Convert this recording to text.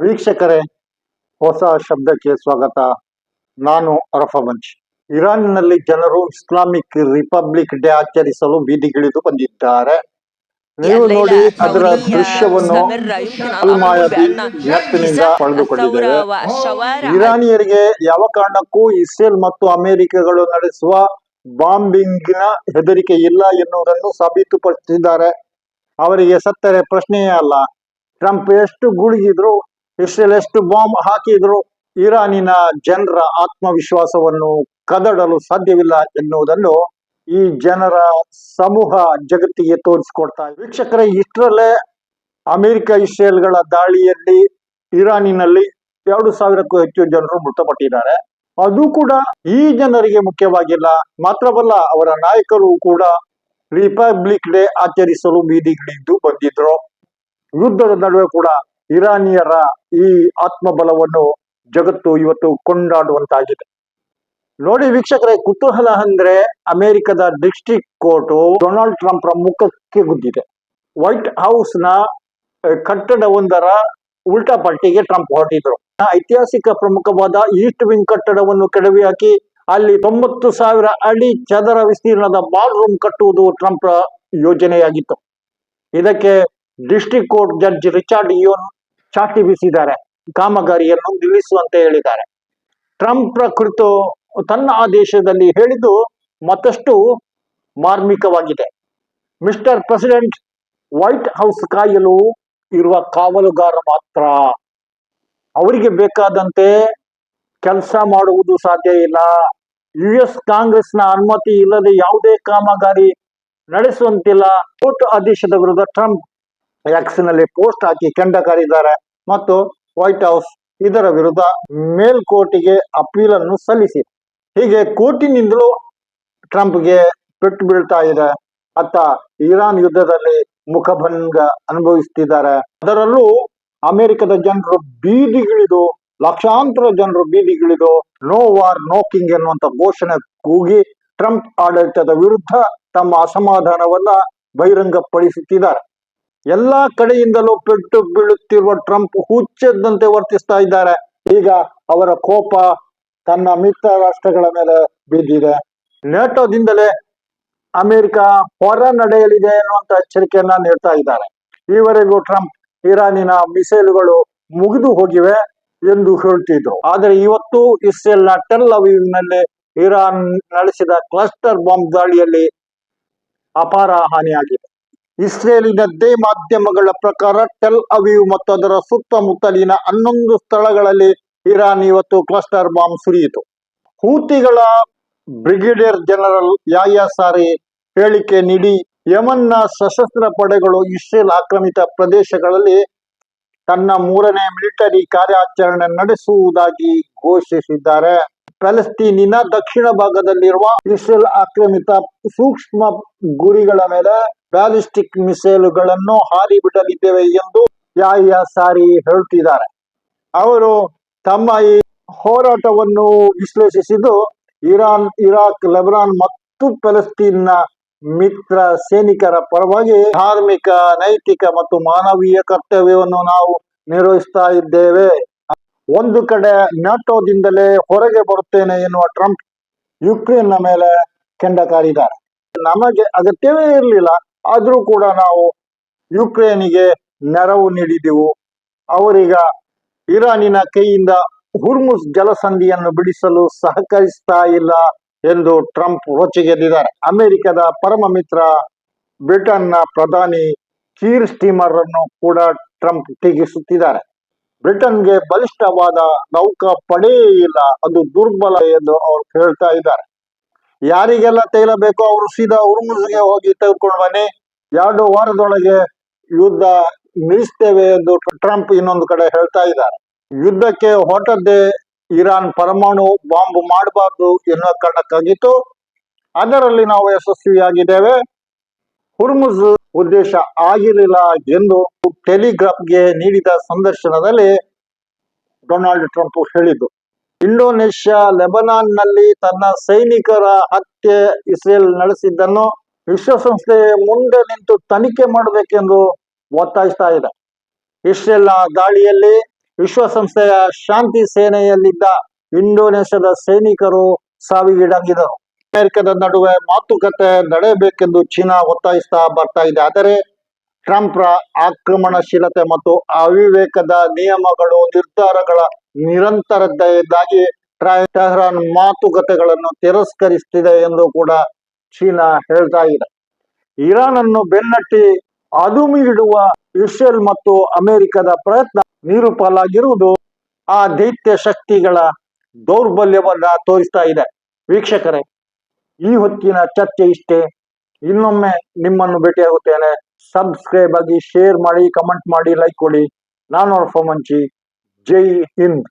ವೀಕ್ಷಕರೇ, ಹೊಸ ಶಬ್ದಕ್ಕೆ ಸ್ವಾಗತ. ನಾನು ಅರಫಮಂಚ್. ಇರಾನ್ನಲ್ಲಿ ಜನರು ಇಸ್ಲಾಮಿಕ್ ರಿಪಬ್ಲಿಕ್ ಡೇ ಆಚರಿಸಲು ಬೀದಿಗಿಳಿದು ಬಂದಿದ್ದಾರೆ. ನೀವು ನೋಡಿ ಅದರ ದೃಶ್ಯವನ್ನು ಅಲ್ಮಾಯದಿ ನೆಟ್ಟಿನಿಂದ ಪಡೆದುಕೊಂಡಿದ್ದೇವೆ. ಇರಾನಿಯರಿಗೆ ಯಾವ ಕಾರಣಕ್ಕೂ ಇಸ್ರೇಲ್ ಮತ್ತು ಅಮೆರಿಕಗಳು ನಡೆಸುವ ಬಾಂಬಿಂಗ್ನ ಹೆದರಿಕೆ ಇಲ್ಲ ಎನ್ನುವುದನ್ನು ಸಾಬೀತುಪಡಿಸಿದ್ದಾರೆ. ಅವರಿಗೆ ಸತ್ತರೆ ಪ್ರಶ್ನೆಯೇ ಅಲ್ಲ. ಟ್ರಂಪ್ ಎಷ್ಟು ಗುಡುಗಿದ್ರು, ಇಸ್ರೇಲ್ ಎಷ್ಟು ಬಾಂಬ್ ಹಾಕಿದ್ರು ಇರಾನಿನ ಜನರ ಆತ್ಮವಿಶ್ವಾಸವನ್ನು ಕದಡಲು ಸಾಧ್ಯವಿಲ್ಲ ಎನ್ನುವುದನ್ನು ಈ ಜನರ ಸಮೂಹ ಜಗತ್ತಿಗೆ ತೋರಿಸಿಕೊಡ್ತಾ ಇದೆ. ವೀಕ್ಷಕರೇ, ಇಷ್ಟರಲ್ಲೇ ಅಮೆರಿಕ ಇಸ್ರೇಲ್ಗಳ ದಾಳಿಯಲ್ಲಿ ಇರಾನಿನಲ್ಲಿ 2,000ಕ್ಕೂ ಹೆಚ್ಚು ಜನರು ಮೃತಪಟ್ಟಿದ್ದಾರೆ. ಅದು ಕೂಡ ಈ ಜನರಿಗೆ ಮುಖ್ಯವಾಗಿಲ್ಲ. ಮಾತ್ರವಲ್ಲ, ಅವರ ನಾಯಕರು ಕೂಡ ರಿಪಬ್ಲಿಕ್ ಡೇ ಆಚರಿಸಲು ಬೀದಿಗಿಳಿದು ಬಂದಿದ್ರು. ಯುದ್ಧದ ನಡುವೆ ಕೂಡ ಇರಾನಿಯರ ಈ ಆತ್ಮಬಲವನ್ನು ಜಗತ್ತು ಇವತ್ತು ಕೊಂಡಾಡುವಂತಾಗಿದೆ. ನೋಡಿ ವೀಕ್ಷಕರೇ, ಕುತೂಹಲ ಅಂದ್ರೆ ಅಮೆರಿಕದ ಡಿಸ್ಟ್ರಿಕ್ಟ್ ಕೋರ್ಟ್ ಡೊನಾಲ್ಡ್ ಟ್ರಂಪ್ ರ ಮುಖಕ್ಕೆ ಗುದ್ದಿದೆ. ವೈಟ್ ಹೌಸ್ ನ ಕಟ್ಟಡವೊಂದರ ಉಲ್ಟಾ ಪಲ್ಟಿಗೆ ಟ್ರಂಪ್ ಹೊರಟಿದ್ರು. ಐತಿಹಾಸಿಕ ಪ್ರಮುಖವಾದ ಈಸ್ಟ್ ವಿಂಗ್ ಕಟ್ಟಡವನ್ನು ಕೆಡವಿ ಹಾಕಿ ಅಲ್ಲಿ 90,000 ಅಡಿ ಚದರ ವಿಸ್ತೀರ್ಣದ ಬಾಲ್ ರೂಮ್ ಕಟ್ಟುವುದು ಟ್ರಂಪ್ ರ ಯೋಜನೆಯಾಗಿತ್ತು. ಇದಕ್ಕೆ ಡಿಸ್ಟ್ರಿಕ್ಟ್ ಕೋರ್ಟ್ ಜಡ್ಜ್ ರಿಚರ್ಡ್ ಯೋನ್ ಚಾಟಿ ಬೀಸಿದ್ದಾರೆ. ಕಾಮಗಾರಿಯನ್ನು ನಿಲ್ಲಿಸುವಂತೆ ಹೇಳಿದ್ದಾರೆ. ಟ್ರಂಪ್ ಕುರಿತು ತನ್ನ ಆದೇಶದಲ್ಲಿ ಹೇಳಿದ್ದು ಮತ್ತಷ್ಟು ಮಾರ್ಮಿಕವಾಗಿದೆ. ಮಿಸ್ಟರ್ ಪ್ರೆಸಿಡೆಂಟ್, ವೈಟ್ ಹೌಸ್ ಕಾಯಲು ಇರುವ ಕಾವಲುಗಾರ ಮಾತ್ರ. ಅವರಿಗೆ ಬೇಕಾದಂತೆ ಕೆಲಸ ಮಾಡುವುದು ಸಾಧ್ಯ ಇಲ್ಲ. US ಕಾಂಗ್ರೆಸ್ನ ಅನುಮತಿ ಇಲ್ಲದೆ ಯಾವುದೇ ಕಾಮಗಾರಿ ನಡೆಸುವಂತಿಲ್ಲ. ಕೋರ್ಟ್ ಆದೇಶದ ವಿರುದ್ಧ ಟ್ರಂಪ್ ಎಕ್ಸ್ ನಲ್ಲಿ ಪೋಸ್ಟ್ ಹಾಕಿ ಕೆಂಡ ಕಾರಿದ್ದಾರೆ ಮತ್ತು ವೈಟ್ ಹೌಸ್ ಇದರ ವಿರುದ್ಧ ಮೇಲ್ಕೋರ್ಟಿಗೆ ಅಪೀಲ್ ಅನ್ನು ಸಲ್ಲಿಸಿ. ಹೀಗೆ ಕೋರ್ಟಿನಿಂದಲೂ ಟ್ರಂಪ್ಗೆ ಪೆಟ್ಟು ಬೀಳ್ತಾ ಇದೆ. ಅತ್ತ ಇರಾನ್ ಯುದ್ಧದಲ್ಲಿ ಮುಖಭಂಗ ಅನುಭವಿಸುತ್ತಿದ್ದಾರೆ. ಅದರಲ್ಲೂ ಅಮೆರಿಕದ ಜನರು ಬೀದಿಗಿಳಿದು, ಲಕ್ಷಾಂತರ ಜನರು ಬೀದಿಗಿಳಿದು ನೋ ವಾರ್ ನೋ ಕಿಂಗ್ ಎನ್ನುವಂತ ಘೋಷಣೆ ಕೂಗಿ ಟ್ರಂಪ್ ಆಡಳಿತದ ವಿರುದ್ಧ ತಮ್ಮ ಅಸಮಾಧಾನವನ್ನ ಬಹಿರಂಗಪಡಿಸುತ್ತಿದ್ದಾರೆ. ಎಲ್ಲಾ ಕಡೆಯಿಂದಲೂ ಪೆಟ್ಟು ಬೀಳುತ್ತಿರುವ ಟ್ರಂಪ್ ಹುಚ್ಚೆದ್ದಂತೆ ವರ್ತಿಸ್ತಾ ಇದ್ದಾರೆ. ಈಗ ಅವರ ಕೋಪ ತನ್ನ ಮಿತ್ರ ರಾಷ್ಟ್ರಗಳ ಮೇಲೆ ಬಿದ್ದಿದೆ. ನ್ಯಾಟೋದಿಂದಲೇ ಅಮೆರಿಕ ಹೊರ ನಡೆಯಲಿದೆ ಎನ್ನುವಂತ ಎಚ್ಚರಿಕೆಯನ್ನ ನೀಡ್ತಾ ಇದ್ದಾರೆ. ಈವರೆಗೂ ಟ್ರಂಪ್ ಇರಾನಿನ ಮಿಸೈಲ್ಗಳು ಮುಗಿದು ಹೋಗಿವೆ ಎಂದು ಹೇಳ್ತಿದ್ರು. ಆದರೆ ಇವತ್ತು ಇಸ್ರೇಲ್ನ ಟೆಲ್ ಅವೀವ್ ನಲ್ಲಿ ಇರಾನ್ ನಡೆಸಿದ ಕ್ಲಸ್ಟರ್ ಬಾಂಬ್ ದಾಳಿಯಲ್ಲಿ ಅಪಾರ ಹಾನಿಯಾಗಿದೆ. ಇಸ್ರೇಲಿನದ್ದೇ ಮಾಧ್ಯಮಗಳ ಪ್ರಕಾರ ಟೆಲ್ ಅವೀವ್ ಮತ್ತು ಅದರ ಸುತ್ತಮುತ್ತಲಿನ 11 ಸ್ಥಳಗಳಲ್ಲಿ ಇರಾನ್ ಇವತ್ತು ಕ್ಲಸ್ಟರ್ ಬಾಂಬ್ ಸುರಿಯಿತು. ಹೂತಿಗಳ ಬ್ರಿಗೇಡಿಯರ್ ಜನರಲ್ ಯಾಹ್ಯಾ ಸಾರಿ ಹೇಳಿಕೆ ನೀಡಿ ಯಮನ್ನ ಸಶಸ್ತ್ರ ಪಡೆಗಳು ಇಸ್ರೇಲ್ ಆಕ್ರಮಿತ ಪ್ರದೇಶಗಳಲ್ಲಿ ತನ್ನ 3ನೇ ಮಿಲಿಟರಿ ಕಾರ್ಯಾಚರಣೆ ನಡೆಸುವುದಾಗಿ ಘೋಷಿಸಿದ್ದಾರೆ. ಪ್ಯಾಲೆಸ್ತೀನಿನ ದಕ್ಷಿಣ ಭಾಗದಲ್ಲಿರುವ ಇಸ್ರೇಲ್ ಆಕ್ರಮಿತ ಸೂಕ್ಷ್ಮ ಗುರಿಗಳ ಮೇಲೆ ಬ್ಯಾಲಿಸ್ಟಿಕ್ ಮಿಸೈಲುಗಳನ್ನು ಹಾರಿ ಬಿಡಲಿದ್ದೇವೆ ಎಂದು ಯಾಹ್ಯಾ ಸಾರಿ ಹೇಳುತ್ತಿದ್ದಾರೆ. ಅವರು ತಮ್ಮ ಈ ಹೋರಾಟವನ್ನು ವಿಶ್ಲೇಷಿಸಿದ್ದು ಇರಾನ್, ಇರಾಕ್, ಲೆಬನಾನ್ ಮತ್ತು ಪ್ಯಾಲೆಸ್ತೀನ್ನ ಮಿತ್ರ ಸೈನಿಕರ ಪರವಾಗಿ ಧಾರ್ಮಿಕ, ನೈತಿಕ ಮತ್ತು ಮಾನವೀಯ ಕರ್ತವ್ಯವನ್ನು ನಾವು ನಿರ್ವಹಿಸ್ತಾ ಇದ್ದೇವೆ. ಒಂದು ಕಡೆ ನ್ಯಾಟೋದಿಂದಲೇ ಹೊರಗೆ ಬರುತ್ತೇನೆ ಎನ್ನುವ ಟ್ರಂಪ್ ಯುಕ್ರೇನ್ನ ಮೇಲೆ ಕೆಂಡ ಕಾರಿದ್ದಾರೆ. ನಮಗೆ ಅಗತ್ಯವೇ ಇರಲಿಲ್ಲ, ಆದ್ರೂ ಕೂಡ ನಾವು ಯುಕ್ರೇನಿಗೆ ನೆರವು ನೀಡಿದೆವು. ಅವರೀಗ ಇರಾನಿನ ಕೈಯಿಂದ ಹುರ್ಮುಸ್ ಜಲಸಂಧಿಯನ್ನು ಬಿಡಿಸಲು ಸಹಕರಿಸ್ತಾ ಇಲ್ಲ ಎಂದು ಟ್ರಂಪ್ ರೊಚ್ಚಿಗೆದ್ದಿದ್ದಾರೆ. ಅಮೆರಿಕದ ಪರಮ ಮಿತ್ರ ಬ್ರಿಟನ್ನ ಪ್ರಧಾನಿ ಕೀರ್ ಸ್ಟೀಮರ್ ಅನ್ನು ಕೂಡ ಟ್ರಂಪ್ ಟೀಕಿಸುತ್ತಿದ್ದಾರೆ. ಬ್ರಿಟನ್ಗೆ ಬಲಿಷ್ಠವಾದ ನೌಕಾ ಪಡೆಯೇ ಇಲ್ಲ, ಅದು ದುರ್ಬಲ ಎಂದು ಅವರು ಹೇಳ್ತಾ ಇದ್ದಾರೆ. ಯಾರಿಗೆಲ್ಲ ತೈಲ ಬೇಕೋ ಅವರು ಸೀದಾ ಹುರ್ಮುಜ್ಗೆ ಹೋಗಿ ತೆಗೆದುಕೊಂಡು ಬನ್ನಿ, 2 ವಾರದೊಳಗೆ ಯುದ್ಧ ನಿಲ್ಲಿಸ್ತೇವೆ ಎಂದು ಟ್ರಂಪ್ ಇನ್ನೊಂದು ಕಡೆ ಹೇಳ್ತಾ ಇದ್ದಾರೆ. ಯುದ್ಧಕ್ಕೆ ಹೊರಟದ್ದೇ ಇರಾನ್ ಪರಮಾಣು ಬಾಂಬ್ ಮಾಡಬಾರ್ದು ಎನ್ನುವ ಕಾರಣಕ್ಕಾಗಿತ್ತು. ಅದರಲ್ಲಿ ನಾವು ಯಶಸ್ವಿಯಾಗಿದ್ದೇವೆ. ಹುರ್ಮುಜ್ ಉದ್ದೇಶ ಆಗಿರಲಿಲ್ಲ ಎಂದು ಟೆಲಿಗ್ರಾಫ್ಗೆ ನೀಡಿದ ಸಂದರ್ಶನದಲ್ಲಿ ಡೊನಾಲ್ಡ್ ಟ್ರಂಪ್ ಹೇಳಿದ್ದು. ಇಂಡೋನೇಷ್ಯಾ ಲೆಬನಾನ್ ನಲ್ಲಿ ತನ್ನ ಸೈನಿಕರ ಹತ್ಯೆ ಇಸ್ರೇಲ್ ನಡೆಸಿದ್ದನ್ನು ವಿಶ್ವಸಂಸ್ಥೆ ಮುಂದೆ ನಿಂತು ತನಿಖೆ ಮಾಡಬೇಕೆಂದು ಒತ್ತಾಯಿಸ್ತಾ ಇದೆ. ಇಸ್ರೇಲ್ನ ದಾಳಿಯಲ್ಲಿ ವಿಶ್ವಸಂಸ್ಥೆಯ ಶಾಂತಿ ಸೇನೆಯಲ್ಲಿದ್ದ ಇಂಡೋನೇಷ್ಯಾದ ಸೈನಿಕರು ಸಾವಿಗೀಡಾಗಿದ್ದರು. ಅಮೆರಿಕದ ನಡುವೆ ಮಾತುಕತೆ ನಡೆಯಬೇಕೆಂದು ಚೀನಾ ಒತ್ತಾಯಿಸ್ತಾ ಬರ್ತಾ ಇದೆ. ಆದರೆ ಟ್ರಂಪ್ರ ಆಕ್ರಮಣಶೀಲತೆ ಮತ್ತು ಅವಿವೇಕದ ನಿಯಮಗಳು ನಿರ್ಧಾರಗಳ ನಿರಂತರತೆಯಿಂದಾಗಿ ಟೆಹರಾನ್ ಮಾತುಕತೆಗಳನ್ನು ತಿರಸ್ಕರಿಸುತ್ತಿದೆ ಎಂದು ಕೂಡ ಚೀನಾ ಹೇಳ್ತಾ ಇದೆ. ಇರಾನ್ ಅನ್ನು ಬೆನ್ನಟ್ಟಿ ಅದುಮಿಡುವ ಇಸ್ರೇಲ್ ಮತ್ತು ಅಮೆರಿಕದ ಪ್ರಯತ್ನ ನಿರುಪಾಲಾಗಿರುವುದು ಆ ದೈತ್ಯ ಶಕ್ತಿಗಳ ದೌರ್ಬಲ್ಯವನ್ನ ತೋರಿಸ್ತಾ ಇದೆ. ವೀಕ್ಷಕರೇ, ಈ ಹೊತ್ತಿನ ಚರ್ಚೆ ಇಷ್ಟೇ. ಇನ್ನೊಮ್ಮೆ ನಿಮ್ಮನ್ನು ಭೇಟಿಯಾಗುತ್ತೇನೆ. ಸಬ್ಸ್ಕ್ರೈಬ್ ಆಗಿ, ಶೇರ್ ಮಾಡಿ, ಕಮೆಂಟ್ ಮಾಡಿ, ಲೈಕ್ ಕೊಡಿ. ನಾನು ರಫ ಮಂಚಿ. ಜೈ ಹಿಂದ್.